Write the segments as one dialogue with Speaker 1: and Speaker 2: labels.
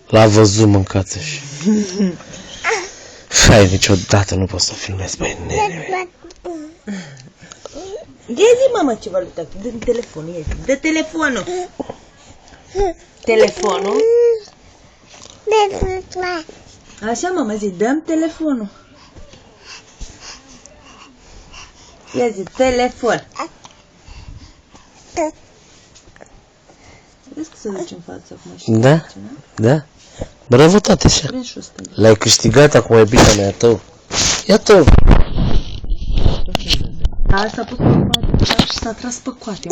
Speaker 1: L-a văzut mâncață și... Hai, niciodată nu pot să filmez, băi, nene.
Speaker 2: Ia zi, mama, ceva lui tati. Dă-mi telefonul, ia zi. Dă telefonul. Telefonul? Așa, mama, zi, dă-mi telefonul. Ia zi, telefon. Vezi că se duce în față acum și
Speaker 1: Da? Da? Bravo, tati, așa.
Speaker 2: Prins și ăsta.
Speaker 1: L-ai câștigat, acum e bine, mea tău. Ia tău.
Speaker 2: Da, s-a pus pe coate și s-a tras pe coate.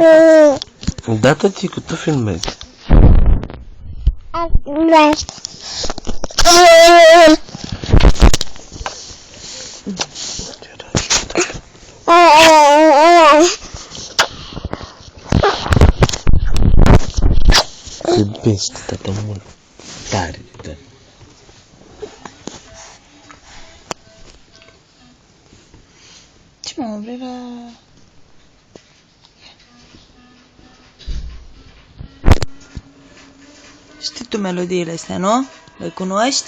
Speaker 1: Da, tăticu, tu filmezi. Te iubesc, tata, mult. Tare, tare.
Speaker 2: Ce, mă, vrei la... Știi tu melodiile astea, nu? Le cunoști?